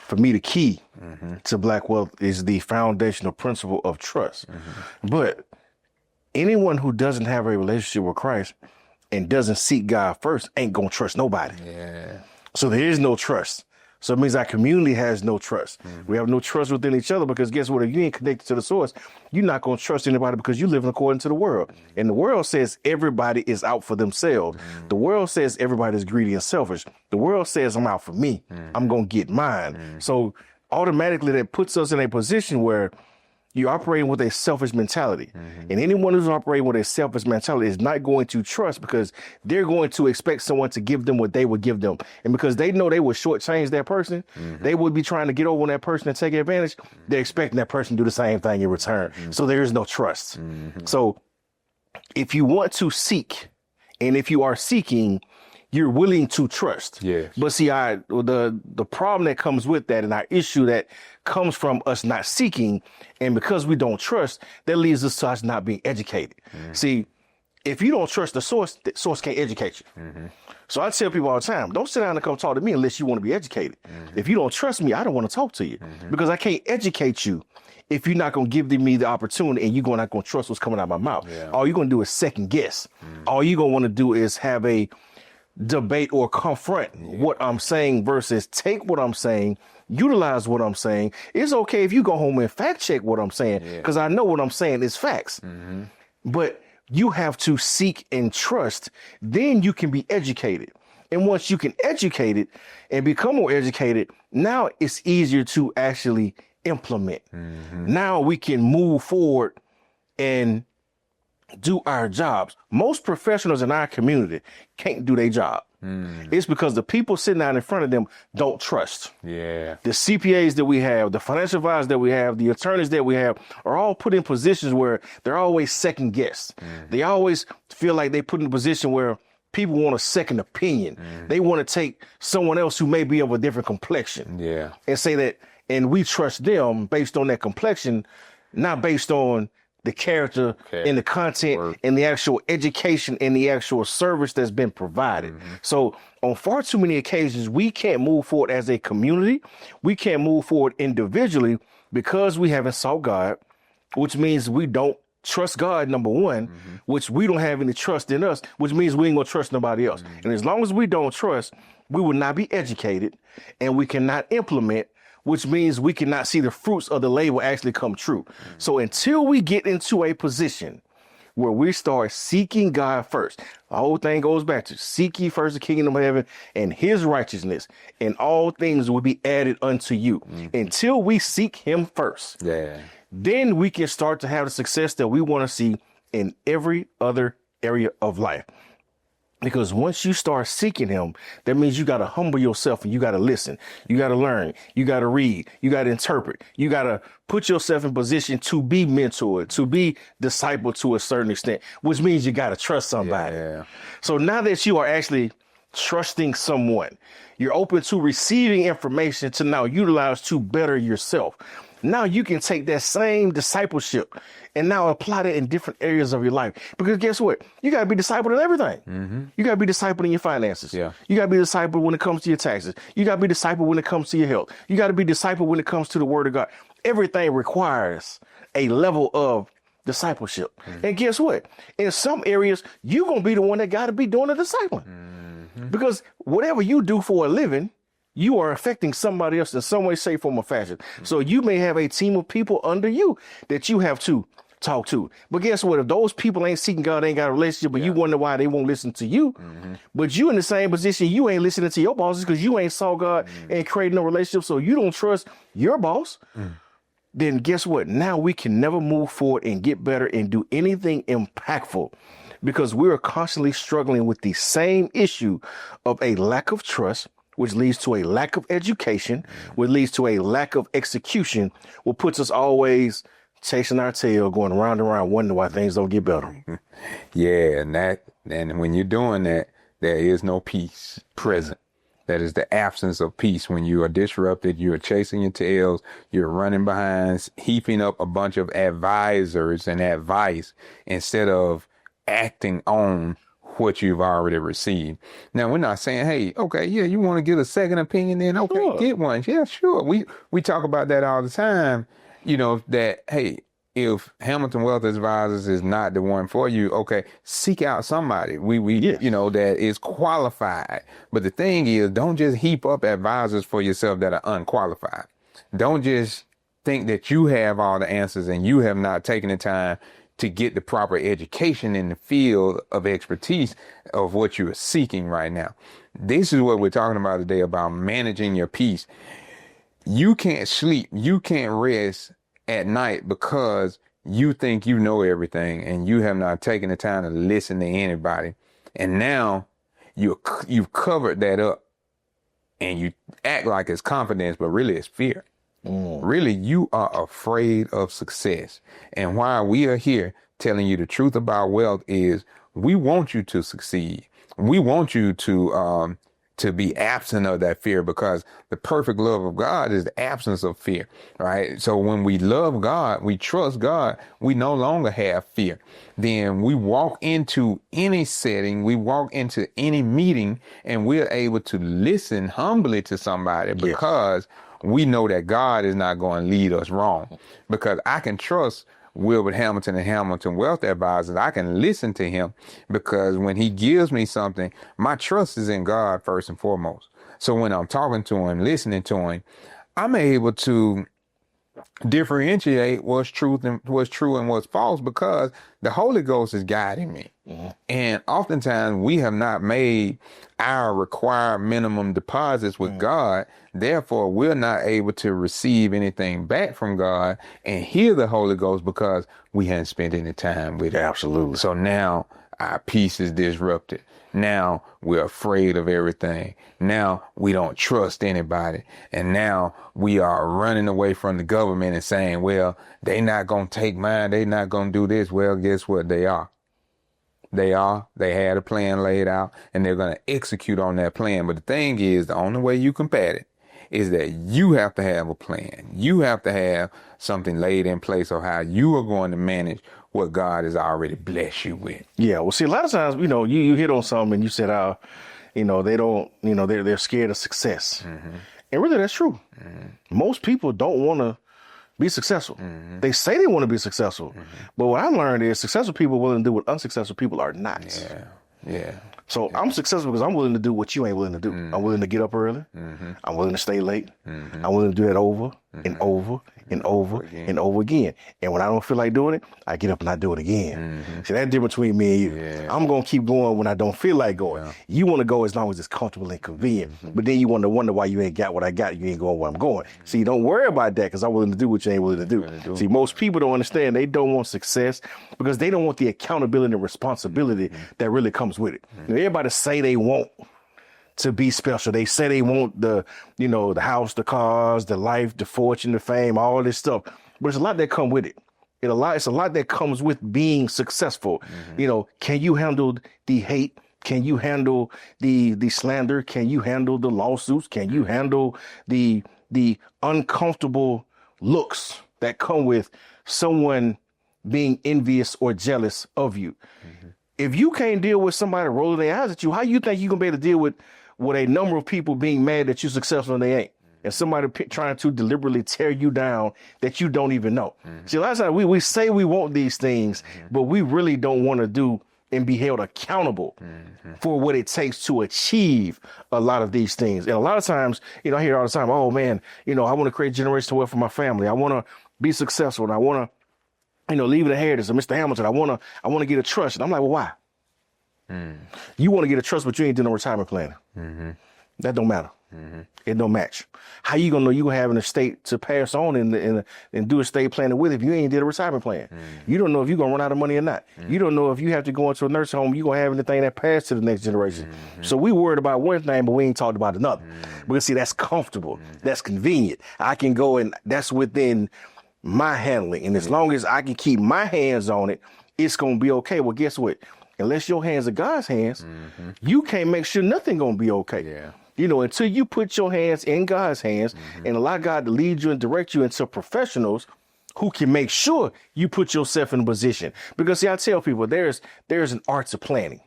S4: for me, the key to Black wealth is the foundational principle of trust. But anyone who doesn't have a relationship with Christ and doesn't seek God first ain't gonna trust nobody.
S3: Yeah.
S4: So there is no trust. So it means our community has no trust. We have no trust within each other because guess what? If you ain't connected to the source, you're not going to trust anybody because you're living according to the world. And the world says everybody is out for themselves. The world says everybody is greedy and selfish. The world says I'm out for me. I'm going to get mine. So automatically that puts us in a position where you're operating with a selfish mentality. And anyone who's operating with a selfish mentality is not going to trust because they're going to expect someone to give them what they would give them. And because they know they would shortchange that person, they would be trying to get over on that person and take advantage. They're expecting that person to do the same thing in return. So there is no trust. So if you want to seek, and if you are seeking, you're willing to trust.
S3: Yes.
S4: But see, the problem that comes with that and our issue that comes from us not seeking, and because we don't trust, that leads us to us not being educated. See, if you don't trust the source can't educate you. So I tell people all the time, don't sit down and come talk to me unless you want to be educated. If you don't trust me, I don't want to talk to you because I can't educate you if you're not going to give me the opportunity and you're not going to trust what's coming out of my mouth.
S3: Yeah.
S4: All you're going to do is second guess. All you're going to want to do is have a debate or confront what I'm saying versus take what I'm saying, utilize what I'm saying. It's okay if you go home and fact check what I'm saying because I know what I'm saying is facts. But you have to seek and trust. Then you can be educated. And once you can educate it and become more educated, now it's easier to actually implement. Now we can move forward and do our jobs. Most professionals in our community can't do their job. It's because the people sitting out in front of them don't trust.
S3: Yeah.
S4: The CPAs that we have, the financial advisors that we have, the attorneys that we have are all put in positions where they're always second guessed. They always feel like they put in a position where people want a second opinion. They want to take someone else who may be of a different complexion and say that, and we trust them based on that complexion, not based on the character and the content and the actual education and the actual service that's been provided. So on far too many occasions, we can't move forward as a community. We can't move forward individually because we haven't sought God, which means we don't trust God, number one, which we don't have any trust in us, which means we ain't gonna trust nobody else. And as long as we don't trust, we will not be educated and we cannot implement, which means we cannot see the fruits of the labor actually come true. So until we get into a position where we start seeking God first, the whole thing goes back to seek ye first the kingdom of heaven and his righteousness, and all things will be added unto you. Until we seek him first, then we can start to have the success that we want to see in every other area of life. Because once you start seeking him, that means you got to humble yourself and you got to listen. You got to learn. You got to read. You got to interpret. You got to put yourself in position to be mentored, to be discipled to a certain extent, which means you got to trust somebody.
S3: Yeah.
S4: So now that you are actually trusting someone, you're open to receiving information to now utilize to better yourself. Now you can take that same discipleship and now apply that in different areas of your life. Because guess what? You got to be discipled in everything. You got to be discipled in your finances.
S3: Yeah.
S4: You got to be discipled when it comes to your taxes. You got to be discipled when it comes to your health. You got to be discipled when it comes to the word of God. Everything requires a level of discipleship. And guess what? In some areas, you're going to be the one that got to be doing the discipling. Because whatever you do for a living, you are affecting somebody else in some way, shape, form, or fashion. So you may have a team of people under you that you have to talk to. But guess what? If those people ain't seeking God, ain't got a relationship, but you wonder why they won't listen to you, but you in the same position, you ain't listening to your bosses because you ain't saw God and creating no relationship, so you don't trust your boss, then guess what? Now we can never move forward and get better and do anything impactful because we are constantly struggling with the same issue of a lack of trust, which leads to a lack of education, which leads to a lack of execution, what puts us always chasing our tail, going round and round, wondering why things don't get better.
S3: Yeah, and when you're doing that, there is no peace present. That is the absence of peace. When you are disrupted, you are chasing your tails, you're running behind, heaping up a bunch of advisors and advice instead of acting on what you've already received. Now, we're not saying, hey, okay, yeah, you want to get a second opinion, then okay,
S4: Sure.
S3: get one. Yeah, sure. We talk about that all the time, that, hey, if Hamilton Wealth Advisors is not the one for you, okay, seek out somebody
S4: Yes.
S3: that is qualified. But the thing is, don't just heap up advisors for yourself that are unqualified. Don't just think that you have all the answers and you have not taken the time to get the proper education in the field of expertise of what you are seeking right now. This is what we're talking about today, about managing your peace. You can't sleep, you can't rest at night because you think you know everything and you have not taken the time to listen to anybody. And now you've covered that up and you act like it's confidence, but really it's fear. Really, you are afraid of success. And why we are here telling you the truth about wealth is we want you to succeed. We want you to be absent of that fear, because the perfect love of God is the absence of fear, right? So when we love God, we trust God, we no longer have fear. Then we walk into any setting, we walk into any meeting, and we're able to listen humbly to somebody because we know that God is not going to lead us wrong. Because I can trust Wilbert Hamilton and Hamilton Wealth Advisors. I can listen to him because when he gives me something, my trust is in God first and foremost. So when I'm talking to him, listening to him, I'm able to differentiate what's true and what's false because the Holy Ghost is guiding me. And oftentimes we have not made our required minimum deposits with God. Therefore, we're not able to receive anything back from God and hear the Holy Ghost because we hadn't spent any time with it.
S4: Absolutely.
S3: So now our peace is disrupted. Now we're afraid of everything. Now we don't trust anybody. And now we are running away from the government and saying, well, they not going to take mine. They not going to do this. Well, guess what? They are. They had a plan laid out and they're going to execute on that plan. But the thing is, the only way you combat it is that you have to have a plan. You have to have something laid in place of how you are going to manage what God has already blessed you with.
S4: Yeah. Well, see, a lot of times, you hit on something and you said, they don't, they're scared of success. And really that's true. Most people don't want to be successful. They say they want to be successful. But what I learned is successful people are willing to do what unsuccessful people are not.
S3: Yeah.
S4: So I'm successful because I'm willing to do what you ain't willing to do. I'm willing to get up early. I'm willing to stay late. I'm willing to do that over and over and over and over again. And when I don't feel like doing it, I get up and I do it again. See, that's the difference between me and you.
S3: Yeah.
S4: I'm going to keep going when I don't feel like going.
S3: Yeah.
S4: You want to go as long as it's comfortable and convenient. But then you want to wonder why you ain't got what I got. You ain't going where I'm going. See, don't worry about that because I'm willing to do what you ain't willing to do. See, most people don't understand. They don't want success because they don't want the accountability and responsibility that really comes with it. You know, everybody say they want to be special. They say they want the house, the cars, the life, the fortune, the fame, all this stuff. But there's a lot that come with it. It's a lot that comes with being successful. You know, can you handle the hate? Can you handle the slander? Can you handle the lawsuits? Can you handle the uncomfortable looks that come with someone being envious or jealous of you? If you can't deal with somebody rolling their eyes at you, how you think you're gonna be able to deal with a number of people being mad that you're successful and they ain't? And somebody trying to deliberately tear you down that you don't even know. See, a lot of times we say we want these things, but we really don't want to do and be held accountable for what it takes to achieve a lot of these things. And a lot of times, you know, I hear all the time, oh man, you know, I want to create generational wealth for my family. I want to be successful and I want to, you know, leave an inheritance. Mr. Hamilton, I want to get a trust. And I'm like, well, why? You want to get a trust, but you ain't doing no retirement planning. That don't matter. It don't match. How you gonna know you gonna have an estate to pass on and do estate planning with if you ain't did a retirement plan? You don't know if you're gonna run out of money or not. You don't know if you have to go into a nursing home, you gonna have anything that pass to the next generation. So we worried about one thing, but we ain't talked about another. Because see, that's comfortable. That's convenient. I can go and that's within my handling. And as long as I can keep my hands on it, it's gonna be okay. Well, guess what? Unless your hands are God's hands, you can't make sure nothing gonna be okay.
S3: Yeah.
S4: You know, until you put your hands in God's hands and allow God to lead you and direct you into professionals who can make sure you put yourself in a position. Because see, I tell people there's an art to planning.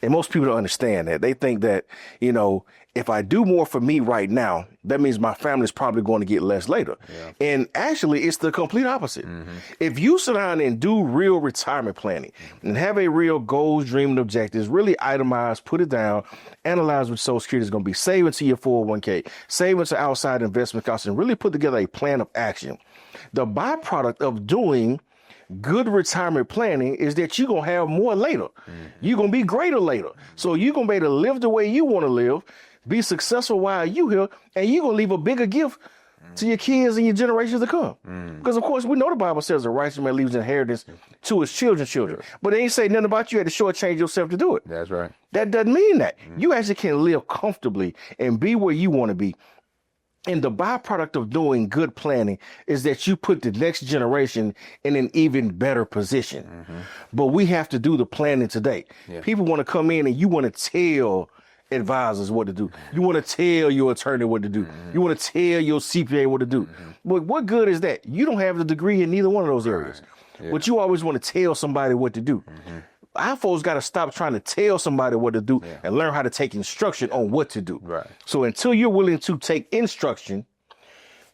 S4: And most people don't understand that. They think that, you know, if I do more for me right now, that means my family's probably going to get less later. Yeah. And actually, it's the complete opposite. If you sit down and do real retirement planning and have a real goals, dream, and objectives, really itemize, put it down, analyze what Social Security is going to be, save into your 401k, save into outside investment costs, and really put together a plan of action. The byproduct of doing good retirement planning is that you're going to have more later. You're going to be greater later. So you're going to be able to live the way you want to live, be successful while you here, and you're going to leave a bigger gift to your kids and your generations to come. Because, of course, we know the Bible says a righteous man leaves an inheritance to his children's children. But they ain't say nothing about you had to shortchange yourself to do it.
S3: That's right.
S4: That doesn't mean that. You actually can live comfortably and be where you want to be. And the byproduct of doing good planning is that you put the next generation in an even better position. But we have to do the planning today. Yeah. People want to come in and you want to tell advisors what to do. You want to tell your attorney what to do. You want to tell your CPA what to do. But what good is that? You don't have the degree in neither one of those areas. Yeah. But you always want to tell somebody what to do. Our folks got to stop trying to tell somebody what to do and learn how to take instruction on what to do. Right. So until you're willing to take instruction,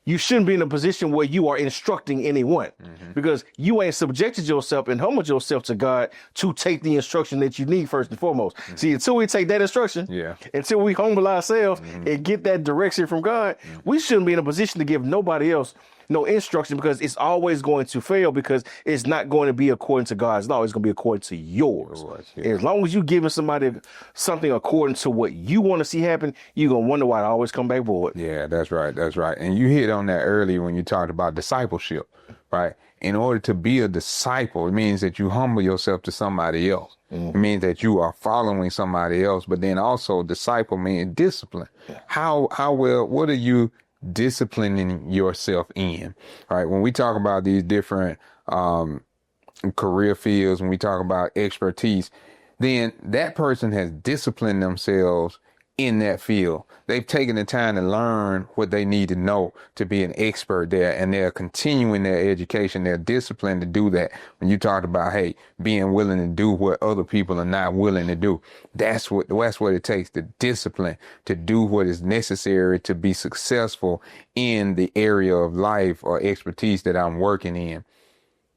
S4: you shouldn't be in a position where you are instructing anyone because you ain't subjected yourself and humbled yourself to God to take the instruction that you need first and foremost. See, until we take that instruction, until we humble ourselves and get that direction from God, we shouldn't be in a position to give nobody else no instruction because it's always going to fail because it's not going to be according to God's law. It's going to be according to yours. As long as you're giving somebody something according to what you want to see happen, you're going to wonder why it always come back void.
S3: Yeah, that's right. That's right. And you hit on that earlier when you talked about discipleship, right? In order to be a disciple, it means that you humble yourself to somebody else. It means that you are following somebody else, but then also disciple means discipline. How well, what are you disciplining yourself in, right? When we talk about these different career fields, when we talk about expertise, then that person has disciplined themselves in that field. They've taken the time to learn what they need to know to be an expert there, and they're continuing their education. They're disciplined to do that. When you talked about, hey, being willing to do what other people are not willing to do, that's what it takes, the discipline to do what is necessary to be successful in the area of life or expertise that I'm working in.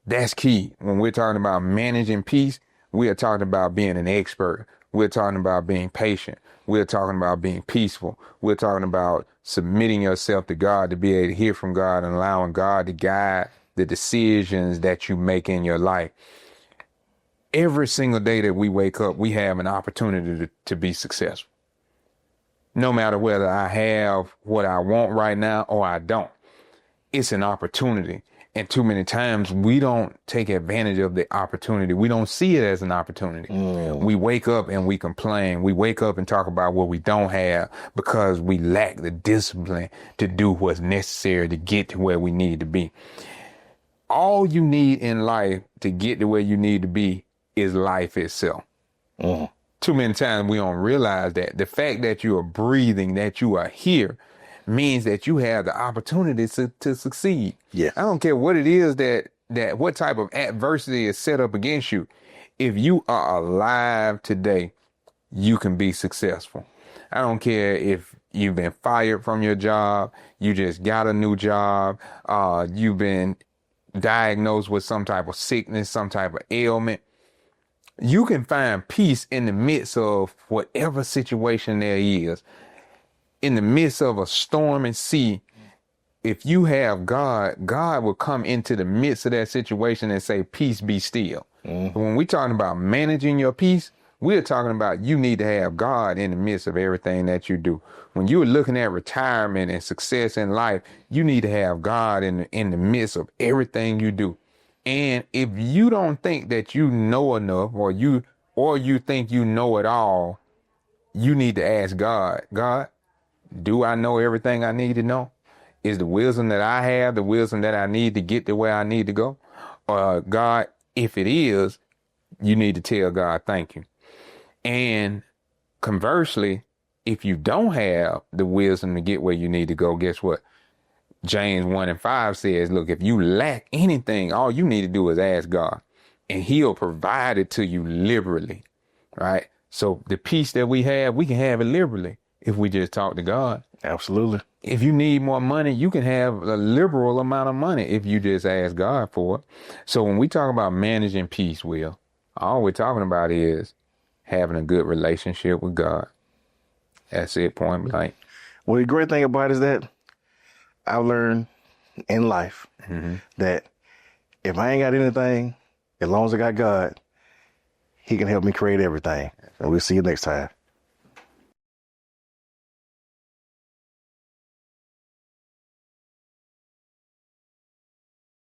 S3: That's key. When we're talking about managing peace, we are talking about being an expert We're talking about being patient. We're talking about being peaceful. We're talking about submitting yourself to God to be able to hear from God and allowing God to guide the decisions that you make in your life. Every single day that we wake up, we have an opportunity to be successful. No matter whether I have what I want right now or I don't, it's an opportunity. And too many times we don't take advantage of the opportunity. We don't see it as an opportunity. We wake up and we complain. We wake up and talk about what we don't have because we lack the discipline to do what's necessary to get to where we need to be. All you need in life to get to where you need to be is life itself. Too many times we don't realize that the fact that you are breathing, that you are here, means that you have the opportunity to succeed.
S4: Yeah.
S3: I don't care what it is that what type of adversity is set up against you. If you are alive today, you can be successful. I don't care if you've been fired from your job, you just got a new job, you've been diagnosed with some type of sickness, some type of ailment. You can find peace in the midst of whatever situation there is. In the midst of a storm and sea, if you have God, God will come into the midst of that situation and say, peace be still. When we're talking about managing your peace, we're talking about you need to have God in the midst of everything that you do. When you're looking at retirement and success in life, you need to have God in the midst of everything you do. And if you don't think that you know enough, or you think you know it all, you need to ask God, God, do I know everything I need to know? Is the wisdom that I have the wisdom that I need to get to where I need to go? Or God, if it is, you need to tell God, thank you. And conversely, if you don't have the wisdom to get where you need to go, guess what? James 1:5 says, look, if you lack anything, all you need to do is ask God, and he'll provide it to you liberally, right? So the peace that we can have it liberally if we just talk to God.
S4: Absolutely.
S3: If you need more money, you can have a liberal amount of money if you just ask God for it. So when we talk about managing peace, Will, all we're talking about is having a good relationship with God. That's it, point blank.
S4: Well, the great thing about it is that I've learned in life that if I ain't got anything, as long as I got God, he can help me create everything. And we'll see you next time.